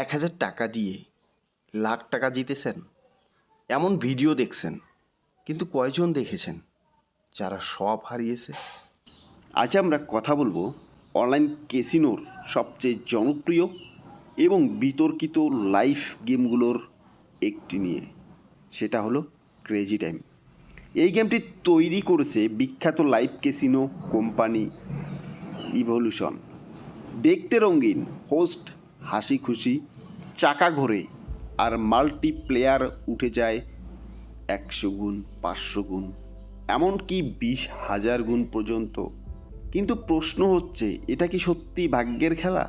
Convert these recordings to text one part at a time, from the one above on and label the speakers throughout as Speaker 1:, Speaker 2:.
Speaker 1: 1,000 টাকা দিয়ে লাখ টাকা জিতেছেন, এমন ভিডিও দেখছেন, কিন্তু কয়জন দেখেছেন যারা সব হারিয়েছে? আজ আমরা কথা বলবো অনলাইন ক্যাসিনোর সবচেয়ে জনপ্রিয় এবং বিতর্কিত লাইভ গেমগুলোর একটি নিয়ে। সেটা হলো ক্রেজি টাইম। এই গেমটি তৈরি করেছে বিখ্যাত লাইভ ক্যাসিনো কোম্পানি ইভলিউশন। দেখতে রঙিন, হোস্ট হাসি খুশি, চাকা ঘোরে, আর মাল্টিপ্লেয়ার উঠে যায় 100 গুণ, 500 গুণ, এমনকি 20,000 গুণ পর্যন্ত। কিন্তু প্রশ্ন হচ্ছে, এটা কি সত্যি ভাগ্যের খেলা,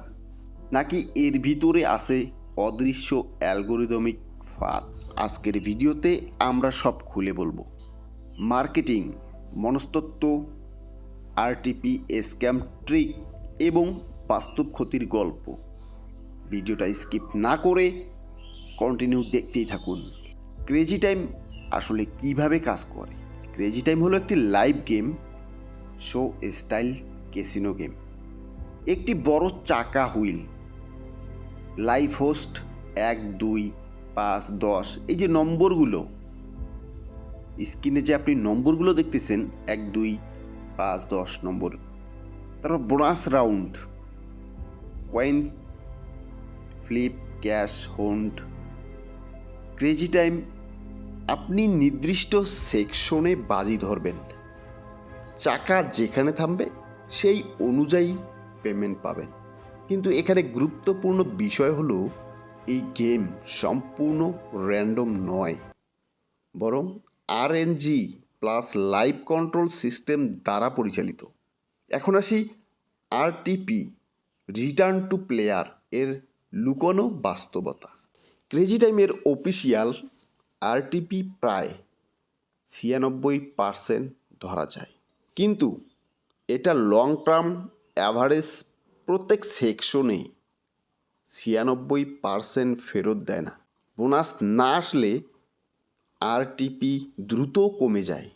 Speaker 1: নাকি এর ভিতরে আছে অদৃশ্য অ্যালগোরিদমিক ফাঁদ? আজকের ভিডিওতে আমরা সব খুলে বলবো। মার্কেটিং, মনস্তত্ত্ব, আরটিপি, স্ক্যাম ট্রিক এবং বাস্তব ক্ষতির গল্প। ভিডিওটা স্কিপ না করে কন্টিনিউ দেখতেই থাকুন। ক্রেজি টাইম আসলে কিভাবে কাজ করে? ক্রেজি টাইম হলো একটি live game show style casino game. একটি বড় চাকা হুইল, লাইভ হোস্ট 1, 2, 5, 10, এই যে নম্বরগুলো স্ক্রিনে যে আপনি নম্বরগুলো দেখতেছেন, 1, 2, 5, 10 নম্বর। তারপর bonus round, coin flip, cash hold. Crazy time আপনি নির্দিষ্ট সেকশনে বাজি ধরবেন, চাকা যেখানে থামবে সেই অনুযায়ী পেমেন্ট পাবেন। কিন্তু এখানে গুরুত্বপূর্ণ বিষয় হলো, এই গেম সম্পূর্ণ র্যান্ডম নয়, বরং RNG plus live control system দ্বারা পরিচালিত। এখন আসি আরটিপি, রিটার্ন টু প্লেয়ার এর লুকোনো বাস্তবতা। ক্রেজি টাইমের অফিসিয়াল আরটিপি প্রায় 96% ধরা যায়, কিন্তু এটা লং টার্ম অ্যাভারেজ প্রত্যেক সেকশনে 96% ফেরত দেয় না। বোনাস না আসলে আরটিপি দ্রুত কমে যায়।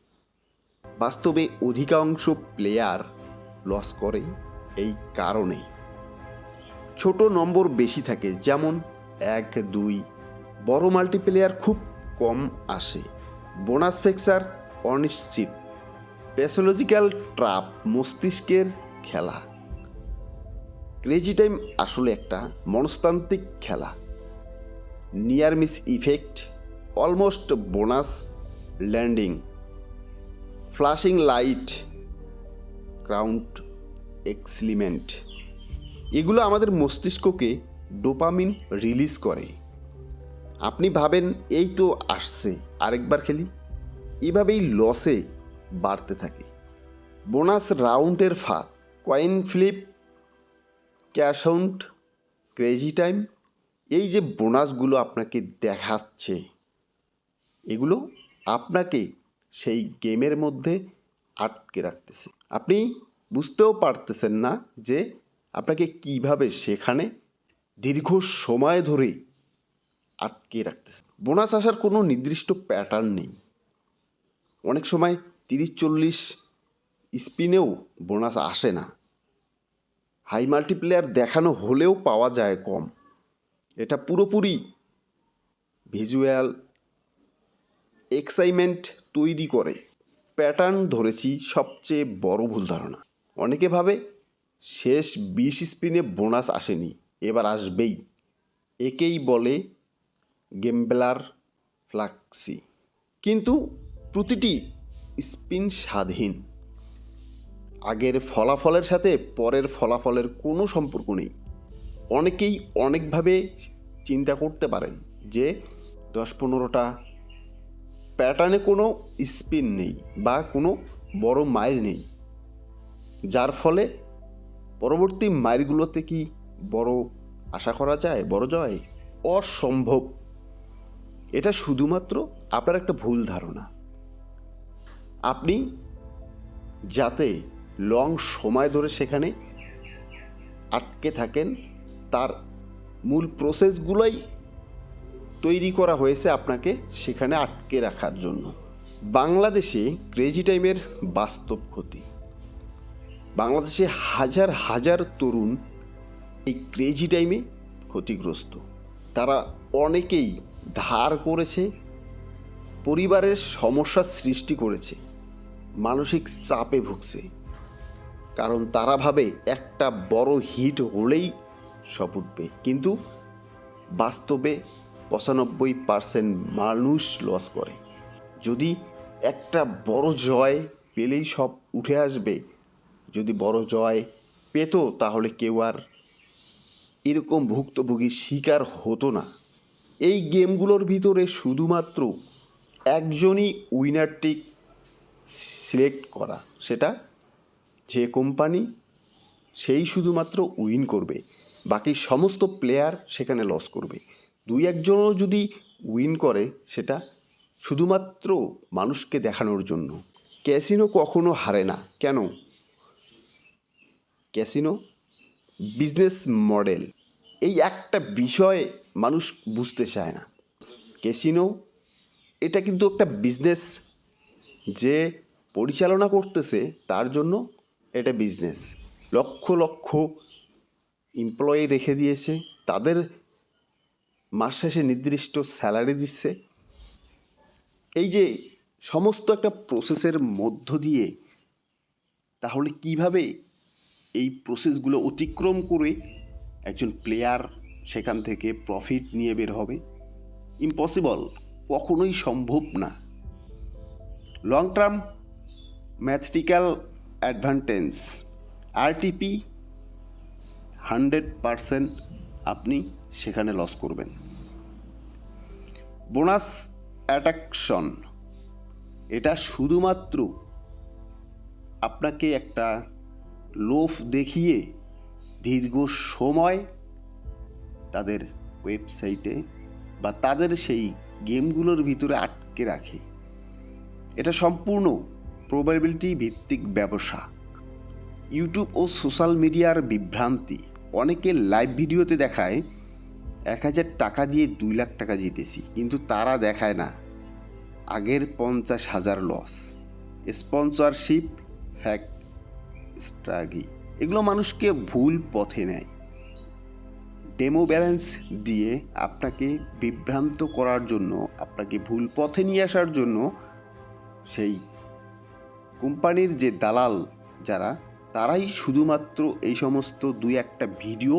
Speaker 1: বাস্তবে অধিকাংশ প্লেয়ার লস করে এই কারণে। ছোট নম্বর বেশি থাকে, যেমন 1, 2, বড় মাল্টিপ্লেয়ার খুব কম আসে। বোনাস ফিক্সার অনিশ্চিত, প্যাথোলজিক্যাল ট্র্যাপ, মস্তিষ্কের খেলা। ক্রেজি টাইম আসলে একটা মনস্তান্ত্রিক খেলা। Near miss effect, almost bonus landing, flashing light, crowd excitement, এগুলো আমাদের মস্তিষ্ককে ডোপামিন রিলিজ করে। আপনি ভাবেন এই তো আসছে, আরেকবার খেলি, এভাবেই লসে বাড়তে থাকে। বোনাস রাউন্ডের ফাঁদ, coin flip, cash out. Crazy time এই যে বোনাসগুলো আপনাকে দেখাচ্ছে, এগুলো আপনাকে সেই গেমের মধ্যে আটকে রাখতেছে। আপনি বুঝতেও পারতেছেন না যে আপনাকে কিভাবে সেখানে দীর্ঘ সময় ধরে আটকে রাখতেছে। বোনাস আসার কোনো নির্দিষ্ট প্যাটার্ন নেই। অনেক সময় 30-40 স্পিনেও বোনাস আসে না। হাই মাল্টিপ্লেয়ার দেখানো হলেও পাওয়া যায় কম। এটা পুরোপুরি ভিজুয়াল এক্সাইটমেন্ট তৈরি করে। প্যাটার্ন ধরেছি সবচেয়ে বড় ভুল ধারণা। অনেকে ভাবে শেষ 20 স্পিনে বোনাস আসেনি, এবার আসবেই। একেই বলে গেমবেলার ফ্লাক্সি। কিন্তু প্রতিটি স্পিন স্বাধীন। আগের ফলাফলের সাথে পরের ফলাফলের কোনো সম্পর্ক নেই। অনেকেই অনেকভাবে চিন্তা করতে পারেন যে 10-15টা প্যাটার্নে কোনো স্পিন নেই বা কোনো বড় মাইর নেই, যার ফলে পরবর্তী মাইরগুলোতে কি বড় আশা করা যায়, বড় জয়? অসম্ভব। এটা শুধুমাত্র আপনার একটা ভুল ধারণা। আপনি যাতে লং সময় ধরে সেখানে আটকে থাকেন, তার মূল প্রসেসগুলোই তৈরি করা হয়েছে আপনাকে সেখানে আটকে রাখার জন্য। বাংলাদেশে ক্রেজি টাইমের বাস্তব ক্ষতি। বাংলাদেশে হাজার হাজার তরুণ এই ক্রেজি টাইমে ক্ষতিগ্রস্ত। তারা অনেকেই ধার করেছে, পরিবারের সমস্যার সৃষ্টি করেছে, মানসিক চাপে ভুগছে, কারণ তারা ভাবে একটা বড় হিট হলেই সব উঠবে, কিন্তু বাস্তবে 95% মানুষ লস করে। যদি একটা বড় জয় পেলেই সব উঠে আসবে, যদি বড় জয় পেত তাহলে কেউ আর এরকম ভুক্তভোগীর শিকার হতো না। এই গেমগুলোর ভিতরে শুধুমাত্র একজনই উইনারটি সিলেক্ট করা, সেটা যে কোম্পানি, সেই শুধুমাত্র উইন করবে, বাকি সমস্ত প্লেয়ার সেখানে লস করবে। দুই একজনও যদি উইন করে সেটা শুধুমাত্র মানুষকে দেখানোর জন্য। ক্যাসিনো কখনো হারে না। কেন? ক্যাসিনো বিজনেস মডেল, এই একটা বিষয় মানুষ বুঝতে চায় না। ক্যাসিনো এটা কিন্তু একটা বিজনেস, যে পরিচালনা করতেছে তার জন্য এটা বিজনেস। লক্ষ লক্ষ এমপ্লয়ি রেখে দিয়েছে, তাদের মাস শেষে নির্দিষ্ট স্যালারি দিচ্ছে। এই যে সমস্ত একটা প্রসেসের মধ্য দিয়ে, তাহলে কিভাবে এই প্রসেসগুলো অতিক্রম করে একজন প্লেয়ার সেখান থেকে প্রফিট নিয়ে বের হবে? ইম্পসিবল, কখনোই সম্ভব না। Long term mathematical advantage, RTP 100% আপনি সেখানে লস করবেন। বোনাস অ্যাট্রাকশন, এটা শুধুমাত্র আপনাকে একটা লোভ দেখিয়ে দীর্ঘ সময় তাদের ওয়েবসাইটে বা তাদের সেই গেমগুলোর ভিতরে আটকে রাখে। এটা সম্পূর্ণ প্রবাবিলিটি ভিত্তিক ব্যবসা। ইউটিউব ও সোশ্যাল মিডিয়ার বিভ্রান্তি, অনেকে লাইভ ভিডিওতে দেখায় 1000 টাকা দিয়ে 2 লাখ টাকা জিতেছি, কিন্তু তারা দেখায় না আগের 50,000 লস। স্পন্সরশিপ ফ্যাক স্ট্রাগি, এগুলো মানুষকে ভুল পথে নেয়। ডেমো ব্যালেন্স দিয়ে আপনাকে বিভ্রান্ত করার জন্য, আপনাকে ভুল পথে নিয়ে আসার জন্য সেই কোম্পানির যে দালাল যারা, তারাই শুধুমাত্র এই সমস্ত 2-1টা ভিডিও,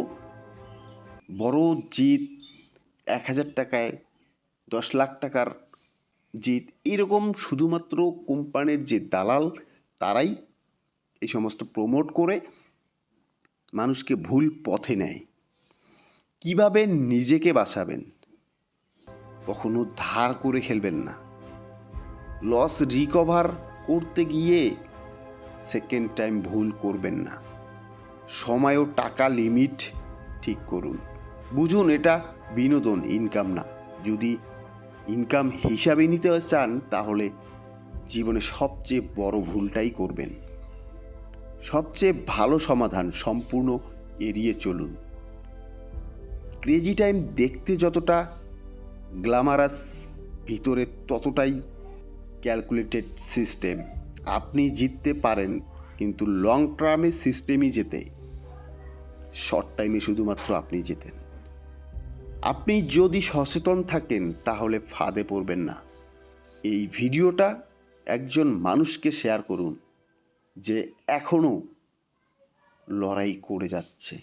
Speaker 1: বড় জিত 1000 টাকায় 10 লাখ টাকার জিত, এরকম শুধুমাত্র কোম্পানির যে দালাল তারাই এই সমস্ত প্রমোট করে মানুষকে ভুল পথে নেয়। কিভাবে নিজেকে বাঁচাবেন? কখনো ধার করে খেলবেন না। লস রিকভার করতে গিয়ে সেকেন্ড টাইম ভুল করবেন না। সময় ও টাকা লিমিট ঠিক করুন। বুঝুন এটা বিনোদন, ইনকাম না। যদি ইনকাম হিসাবে নিতে চান তাহলে জীবনে সবচেয়ে বড় ভুলটাই করবেন। সবচেয়ে ভালো সমাধান, সম্পূর্ণ এড়িয়ে চলুন। ক্রেজি টাইম দেখতে যতটা গ্ল্যামারাস, ভিতরে ততটাই ক্যালকুলেটেড সিস্টেম। আপনি জিততে পারেন, কিন্তু লং টার্মে সিস্টেমই জেতে, শর্ট টাইমে শুধুমাত্র আপনি জেতেন। আপনি যদি সচেতন থাকেন তাহলে ফাঁদে পড়বেন না। এই ভিডিওটা একজন মানুষকে শেয়ার করুন যে এখনও লড়াই করে যাচ্ছে।